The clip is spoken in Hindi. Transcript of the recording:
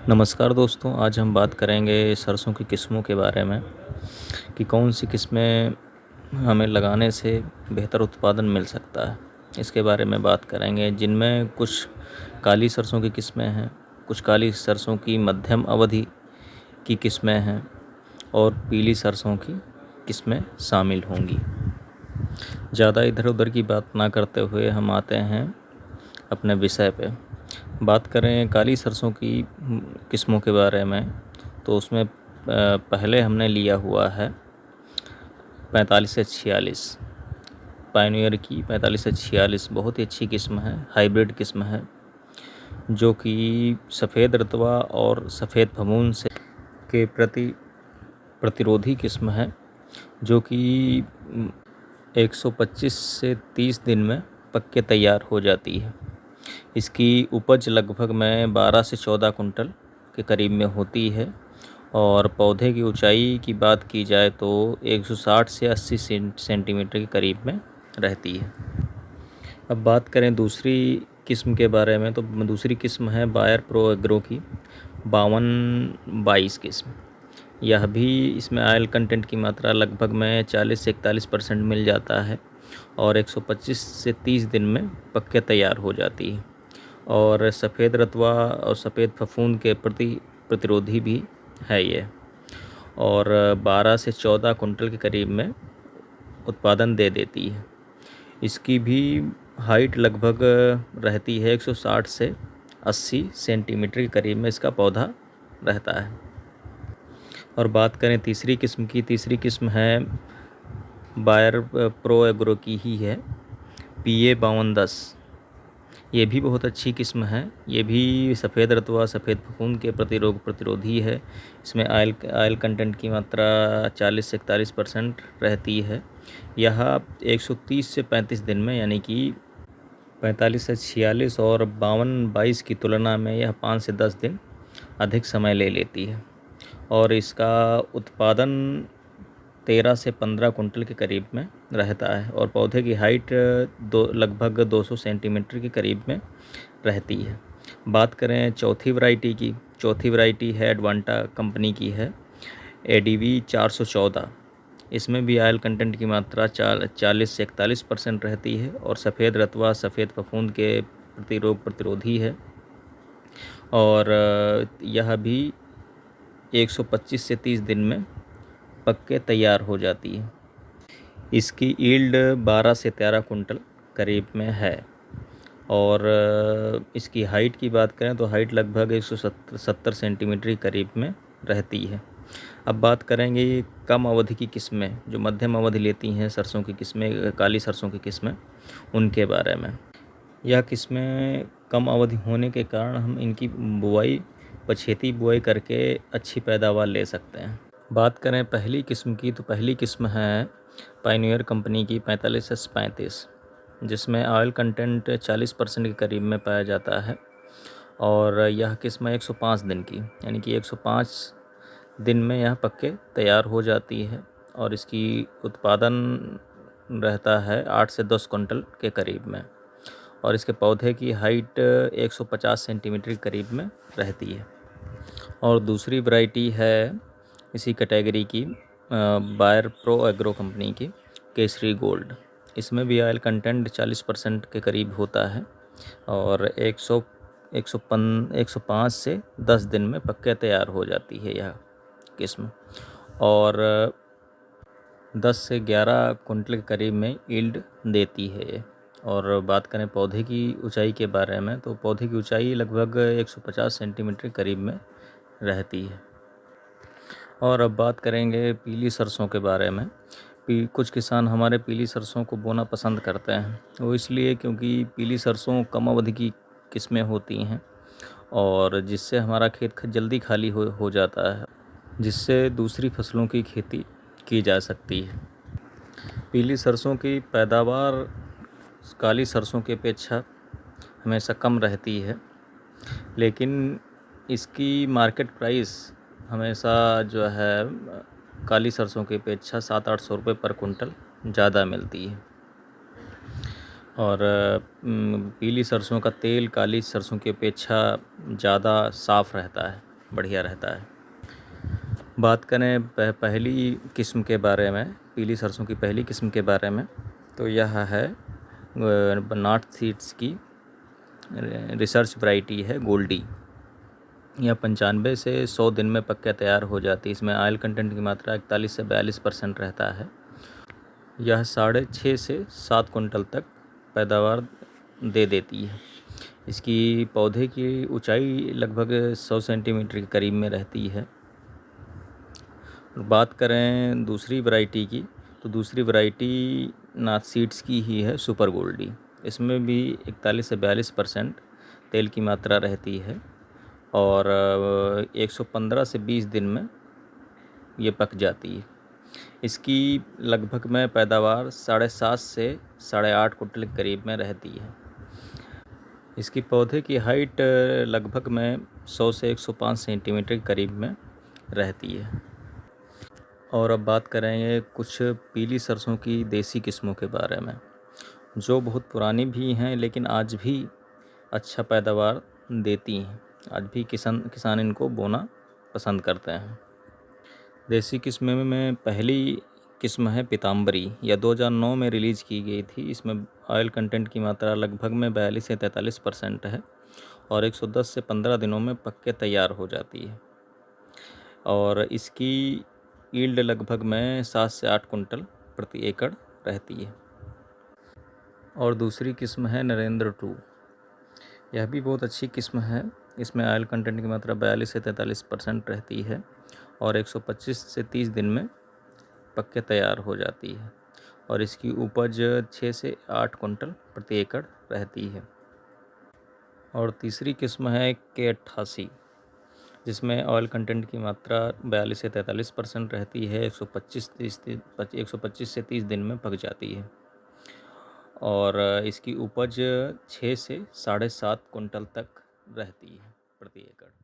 नमस्कार दोस्तों, आज हम बात करेंगे सरसों की किस्मों के बारे में कि कौन सी किस्में हमें लगाने से बेहतर उत्पादन मिल सकता है। इसके बारे में बात करेंगे, जिनमें कुछ काली सरसों की किस्में हैं, कुछ काली सरसों की मध्यम अवधि की किस्में हैं और पीली सरसों की किस्में शामिल होंगी। ज़्यादा इधर उधर की बात ना करते हुए हम आते हैं अपने विषय पे। बात करें काली सरसों की किस्मों के बारे में, तो उसमें पहले हमने लिया हुआ है 45 से 46 पायनियर की 45 से 46 बहुत ही अच्छी किस्म है, हाइब्रिड किस्म है, जो कि सफ़ेद रतवा और सफ़ेद फफूंद से के प्रति प्रतिरोधी किस्म है, जो कि 125 से 30 दिन में पक के तैयार हो जाती है। इसकी उपज लगभग में 12 से 14 कुंटल के करीब में होती है और पौधे की ऊंचाई की बात की जाए तो 160 से 80 सेंटीमीटर के करीब में रहती है। अब बात करें दूसरी किस्म के बारे में, तो दूसरी किस्म है बायर प्रो एग्रो की 5222 किस्म। यह भी इसमें ऑयल कंटेंट की मात्रा लगभग में 40 से 41% मिल जाता है और 125 से 30 दिन में पक के तैयार हो जाती है और सफ़ेद रतवा और सफ़ेद फफूंद के प्रति प्रतिरोधी भी है ये, और 12 से 14 कुंटल के करीब में उत्पादन दे देती है। इसकी भी हाइट लगभग रहती है 160 से 80 सेंटीमीटर के करीब में इसका पौधा रहता है। और बात करें तीसरी किस्म की, तीसरी किस्म है बायर प्रो एग्रो की ही है, PA 5210। ये भी बहुत अच्छी किस्म है। ये भी सफ़ेद रतवा सफ़ेद फफूंद के प्रतिरोधी है। इसमें ऑयल कंटेंट की मात्रा 40 से 41% रहती है। यह 130 से 35 दिन में, यानी कि 45 से 46 और 5222 की तुलना में यह 5 से 10 दिन अधिक समय ले लेती है और इसका उत्पादन 13 से 15 कुंटल के करीब में रहता है और पौधे की हाइट लगभग 200 सेंटीमीटर के करीब में रहती है। बात करें चौथी वैरायटी की, चौथी वैरायटी है एडवांटा कंपनी की है, ADV 414। इसमें भी ऑयल कंटेंट की मात्रा 40 से 41% रहती है और सफ़ेद रतवा सफ़ेद फफूंद के प्रतिरोधी है और यह भी 125 से 30 दिन में पक के तैयार हो जाती है। इसकी ईल्ड 12 से 13 कुंटल करीब में है और इसकी हाइट की बात करें तो हाइट लगभग 170 सेंटीमीटर के करीब में रहती है। अब बात करेंगे कम अवधि की किस्में, जो मध्यम अवधि लेती हैं सरसों की किस्में, काली सरसों की किस्में, उनके बारे में। यह किस्में कम अवधि होने के कारण हम इनकी बुआई पछेती बुआई करके अच्छी पैदावार ले सकते हैं। बात करें पहली किस्म की, तो पहली किस्म है पायनियर कंपनी की 45 से 35, जिसमें ऑयल कंटेंट 40% के करीब में पाया जाता है और यह किस्म 105 दिन की, यानी कि 105 दिन में यह पक के तैयार हो जाती है और इसकी उत्पादन रहता है 8 से 10 कुंटल के करीब में और इसके पौधे की हाइट 150 सेंटीमीटर के करीब में रहती है। और दूसरी वैरायटी है इसी कैटेगरी की बायर प्रो एग्रो कंपनी की केसरी गोल्ड। इसमें भी ऑयल कंटेंट 40% के करीब होता है और 105 से 10 दिन में पक के तैयार हो जाती है यह किस्म और 10 से 11 कुंटल के करीब में यील्ड देती है ये। और बात करें पौधे की ऊंचाई के बारे में, तो पौधे की ऊंचाई लगभग 150 सेंटीमीटर करीब में रहती है। और अब बात करेंगे पीली सरसों के बारे में। कुछ किसान हमारे पीली सरसों को बोना पसंद करते हैं, वो इसलिए क्योंकि पीली सरसों कम अवधि की किस्में होती हैं और जिससे हमारा खेत जल्दी खाली हो जाता है, जिससे दूसरी फसलों की खेती की जा सकती है। पीली सरसों की पैदावार काली सरसों की अपेक्षा हमेशा कम रहती है, लेकिन इसकी मार्केट प्राइस हमेशा जो है काली सरसों की अपेक्षा 700-800 रुपये पर कुंटल ज़्यादा मिलती है। और पीली सरसों का तेल काली सरसों की अपेक्षा ज़्यादा साफ़ रहता है। बढ़िया रहता है। बात करें पहली किस्म के बारे में, पीली सरसों की पहली किस्म के बारे में, तो यह है नॉर्थ सीड्स की रिसर्च वैरायटी है गोल्डी। यह 95 से 100 दिन में पक के तैयार हो जाती है। इसमें ऑयल कंटेंट की मात्रा 41 से 42% रहता है। यह 6.5 से 7 कुंटल तक पैदावार दे देती है। इसकी पौधे की ऊंचाई लगभग 100 सेंटीमीटर के करीब में रहती है। बात करें दूसरी वैरायटी की, तो दूसरी वैरायटी नॉर्थ सीड्स की ही है सुपर गोल्डी। इसमें भी 41 से 42% तेल की मात्रा रहती है और 115 से 20 दिन में ये पक जाती है। इसकी लगभग में पैदावार 7.5 से 8.5 कुंटल के करीब में रहती है। इसकी पौधे की हाइट लगभग में 100 से 105 सेंटीमीटर के करीब में रहती है। और अब बात करेंगे कुछ पीली सरसों की देसी किस्मों के बारे में, जो बहुत पुरानी भी हैं लेकिन आज भी अच्छा पैदावार देती हैं। आज भी किसान इनको बोना पसंद करते हैं। देसी किस्म में पहली किस्म है पीताम्बरी। यह 2009 में रिलीज़ की गई थी। इसमें ऑयल कंटेंट की मात्रा लगभग में 42 से 43% है और 110 से 15 दिनों में पक के तैयार हो जाती है। और इसकी यील्ड लगभग में 7 से 8 कुंटल प्रति एकड़ रहती है। और दूसरी किस्म है नरेंद्र 2। यह भी बहुत अच्छी किस्म है। इसमें ऑयल कंटेंट की मात्रा 42 से 43% रहती है और 125 से 30 दिन में पक के तैयार हो जाती है और इसकी उपज 6 से 8 कुंटल प्रति एकड़ रहती है। और तीसरी किस्म है K88, जिसमें ऑयल कंटेंट की मात्रा 42 से 43% रहती है। 125 से 30 दिन में पक जाती है और इसकी उपज 6 से 7.5 कुंटल तक रहती है प्रति एकड़।